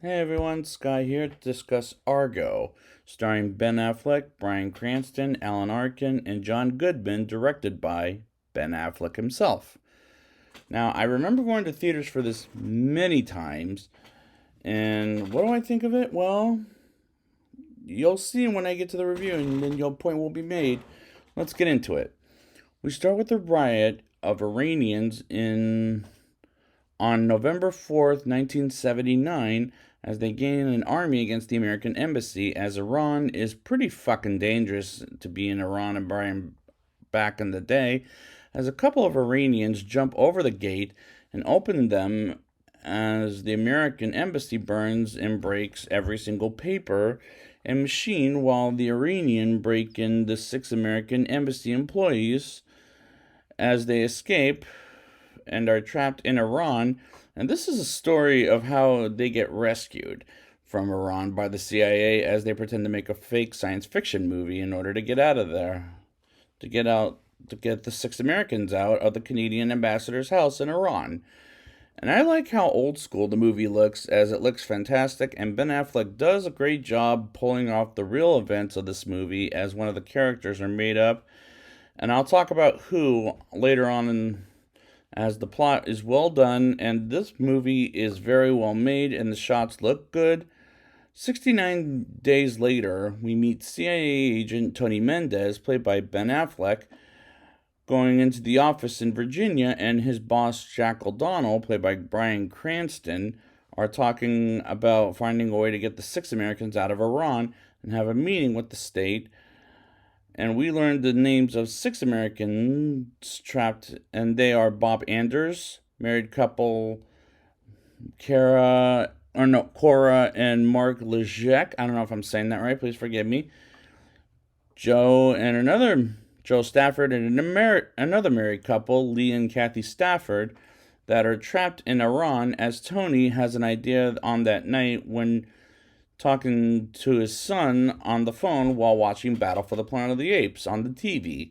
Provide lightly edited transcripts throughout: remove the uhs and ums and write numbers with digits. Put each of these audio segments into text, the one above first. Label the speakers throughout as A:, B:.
A: Hey everyone, Sky here to discuss Argo, starring Ben Affleck, Bryan Cranston, Alan Arkin, and John Goodman, directed by Ben Affleck himself. Now, I remember going to theaters for this many times, and what do I think of it? Well, you'll see when I get to the review, and then your point will be made. Let's get into it. We start with the riot of Iranians in on November 4th, 1979, as they gain an army against the American embassy, as Iran is pretty fucking dangerous to be in Iran and Bahrain back in the day, as a couple of Iranians jump over the gate and open them as the American embassy burns and breaks every single paper and machine, while the Iranian break in the 6 American embassy employees as they escape and are trapped in Iran. And this is a story of how they get rescued from Iran by the CIA as they pretend to make a fake science fiction movie in order to get out of there. To get the 6 Americans out of the Canadian ambassador's house in Iran. And I like how old school the movie looks, as it looks fantastic, and Ben Affleck does a great job pulling off the real events of this movie as one of the characters are made up. And I'll talk about who later on in as the plot is well done and this movie is very well made and the shots look good. 69 days later, we meet CIA agent Tony Mendez, played by Ben Affleck, going into the office in Virginia, and his boss, Jack O'Donnell, played by Bryan Cranston, are talking about finding a way to get the 6 Americans out of Iran and have a meeting with the state. And we learned the names of 6 Americans trapped, and they are Bob Anders, married couple Cora and Mark Lejek. I don't know if I'm saying that right. Please forgive me. Joe Stafford, and another married couple, Lee and Kathy Stafford, that are trapped in Iran, as Tony has an idea on that night when talking to his son on the phone while watching Battle for the Planet of the Apes on the TV,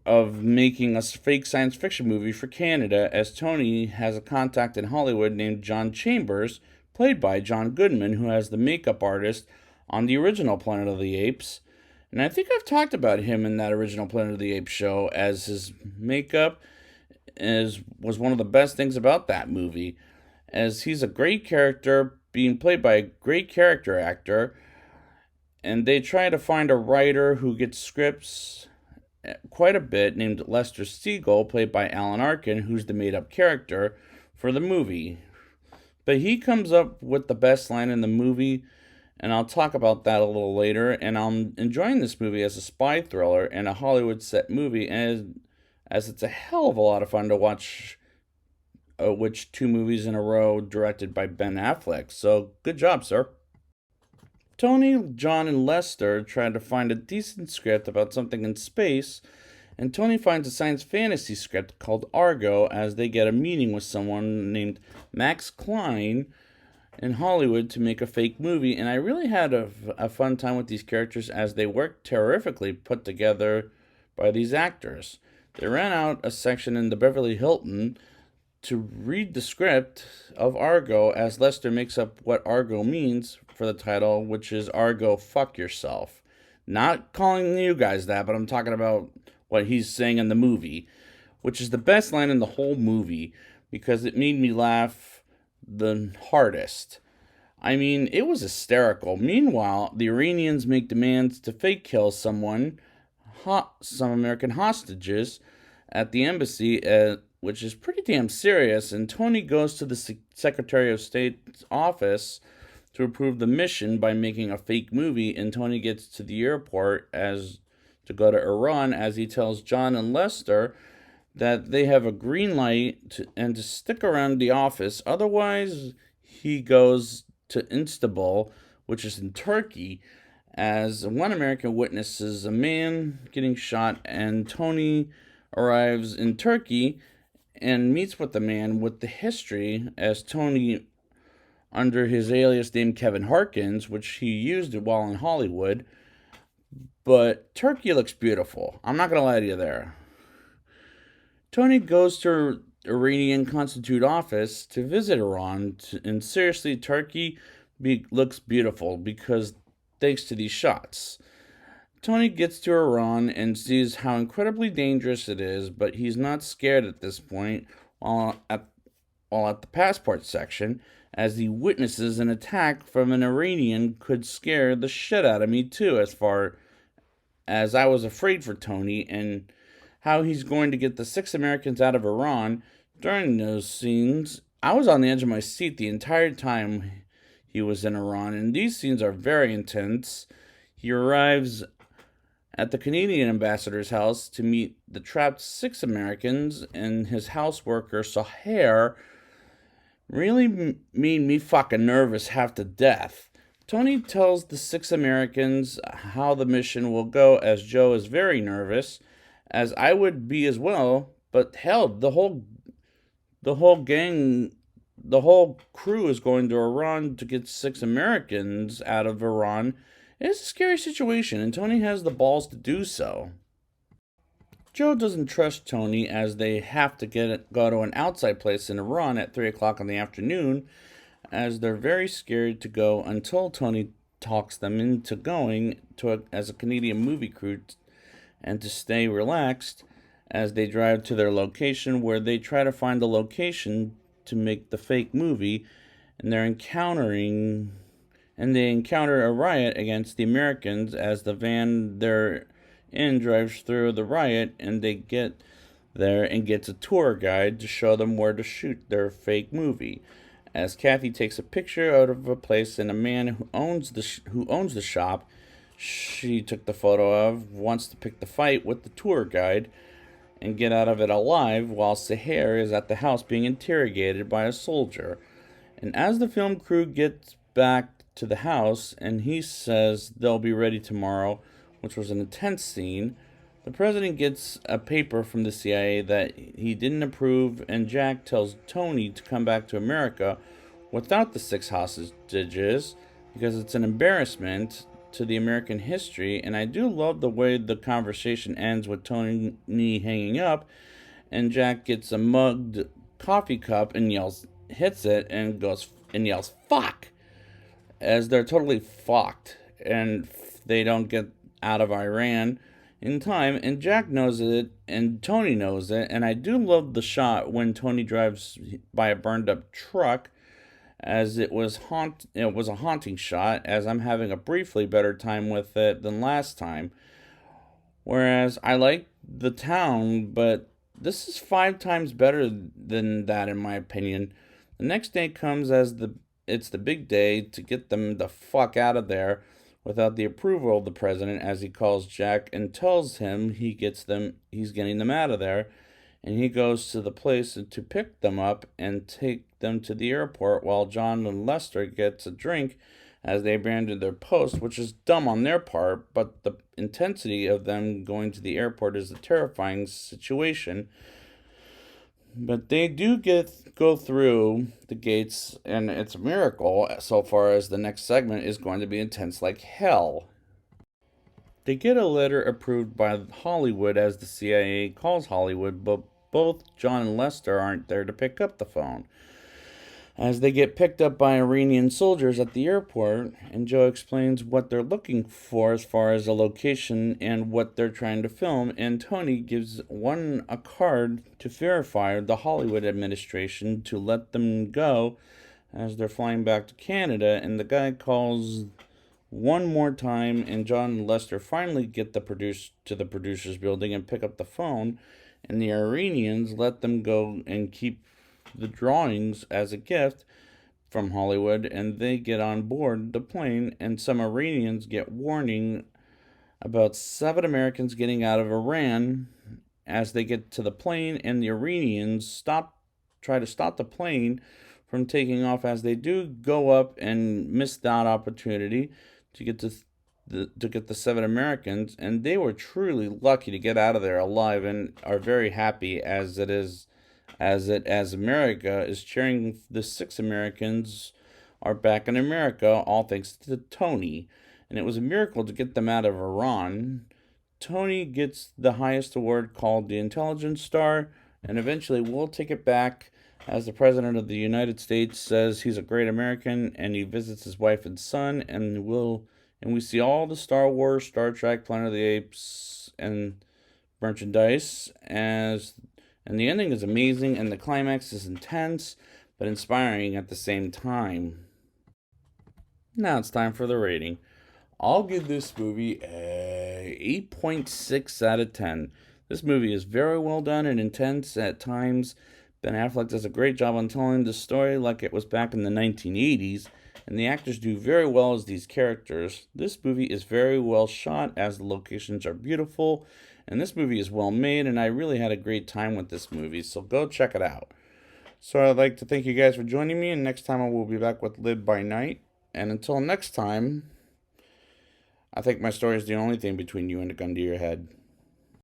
A: of making a fake science fiction movie for Canada, as Tony has a contact in Hollywood named John Chambers, played by John Goodman, who has the makeup artist on the original Planet of the Apes. And I think I've talked about him in that original Planet of the Apes show, as his makeup was one of the best things about that movie, as he's a great character being played by a great character actor, and they try to find a writer who gets scripts quite a bit named Lester Siegel, played by Alan Arkin, who's the made up character for the movie. But he comes up with the best line in the movie, and I'll talk about that a little later. And I'm enjoying this movie as a spy thriller and a Hollywood set movie, as it's a hell of a lot of fun to watch which 2 movies in a row directed by Ben Affleck. So good job, sir. Tony, John, and Lester try to find a decent script about something in space, and Tony finds a science fantasy script called Argo as they get a meeting with someone named Max Klein in Hollywood to make a fake movie. And I really had a fun time with these characters as they worked terrifically put together by these actors. They ran out a section in the Beverly Hilton to read the script of Argo, as Lester makes up what Argo means for the title, which is Argo, fuck yourself. Not calling you guys that, but I'm talking about what he's saying in the movie, which is the best line in the whole movie because it made me laugh the hardest. I mean, it was hysterical. Meanwhile, the Iranians make demands to fake kill some American hostages at the embassy, which is pretty damn serious. And Tony goes to the Secretary of State's office to approve the mission by making a fake movie. And Tony gets to the airport as to go to Iran, as he tells John and Lester that they have a green light to stick around the office. Otherwise, he goes to Istanbul, which is in Turkey, as one American witnesses a man getting shot, and Tony arrives in Turkey and meets with the man with the history, as Tony, under his alias named Kevin Harkins, which he used while in Hollywood. But Turkey looks beautiful. I'm not going to lie to you there. Tony goes to Iranian Constitute office to visit Iran. And seriously, Turkey looks beautiful because thanks to these shots. Tony gets to Iran and sees how incredibly dangerous it is, but he's not scared at this point while at the passport section, as he witnesses an attack from an Iranian could scare the shit out of me too, as far as I was afraid for Tony and how he's going to get the 6 Americans out of Iran. During those scenes, I was on the edge of my seat the entire time he was in Iran, and these scenes are very intense. He arrives at the Canadian ambassador's house to meet the trapped 6 Americans, and his house worker, Sohair, really made me fucking nervous half to death. Tony tells the 6 Americans how the mission will go, as Joe is very nervous, as I would be as well. But hell, the whole gang, the whole crew is going to Iran to get 6 Americans out of Iran. It's a scary situation, and Tony has the balls to do so. Joe doesn't trust Tony, as they have to go to an outside place in Iran at 3 o'clock in the afternoon, as they're very scared to go until Tony talks them into going as a Canadian movie crew and to stay relaxed as they drive to their location, where they try to find the location to make the fake movie, and they encounter a riot against the Americans as the van they're in drives through the riot, and they get there and gets a tour guide to show them where to shoot their fake movie. As Kathy takes a picture out of a place, and a man who owns the shop she took the photo of wants to pick the fight with the tour guide and get out of it alive, while Seher is at the house being interrogated by a soldier. And as the film crew gets back to the house and he says they'll be ready tomorrow, which was an intense scene, the president gets a paper from the CIA that he didn't approve, and Jack tells Tony to come back to America without the 6 hostages because it's an embarrassment to the American history. And I do love the way the conversation ends with Tony hanging up, and Jack gets a mugged coffee cup and hits it and yells "fuck," as they're totally fucked and they don't get out of Iran in time, and Jack knows it and Tony knows it. And I do love the shot when Tony drives by a burned up truck, as it was a haunting shot, as I'm having a briefly better time with it than last time. Whereas I like the town, but this is 5 times better than that in my opinion. The next day comes as it's the big day to get them the fuck out of there without the approval of the president, as he calls Jack and tells him he's getting them out of there, and he goes to the place to pick them up and take them to the airport, while John and Lester gets a drink as they abandon their post, which is dumb on their part, but the intensity of them going to the airport is a terrifying situation. But they do go through the gates, and it's a miracle so far as the next segment is going to be intense like hell. They get a letter approved by Hollywood, as the CIA calls Hollywood, but both John and Lester aren't there to pick up the phone, as they get picked up by Iranian soldiers at the airport, and Joe explains what they're looking for as far as a location and what they're trying to film, and Tony gives one a card to verify the Hollywood administration to let them go as they're flying back to Canada, and the guy calls one more time, and John and Lester finally get to the producer's building and pick up the phone, and the Iranians let them go and keep the drawings as a gift from Hollywood, and they get on board the plane, and some Iranians get warning about 7 Americans getting out of Iran as they get to the plane, and the Iranians try to stop the plane from taking off, as they do go up and miss that opportunity to get the 7 Americans, and they were truly lucky to get out of there alive, and are very happy as America is cheering the 6 Americans are back in America, all thanks to Tony. And it was a miracle to get them out of Iran. Tony gets the highest award, called the Intelligence Star, and eventually we'll take it back as the President of the United States says he's a great American, and he visits his wife and son, and we see all the Star Wars, Star Trek, Planet of the Apes, and merchandise and the ending is amazing, and the climax is intense but inspiring at the same time. Now it's time for the rating. I'll give this movie a 8.6 out of 10. This movie is very well done and intense at times. Ben Affleck does a great job on telling the story like it was back in the 1980s, and the actors do very well as these characters. This movie is very well shot as the locations are beautiful, and this movie is well made, and I really had a great time with this movie, so go check it out. So I'd like to thank you guys for joining me, and next time I will be back with Live by Night. And until next time, I think my story is the only thing between you and a gun to your head.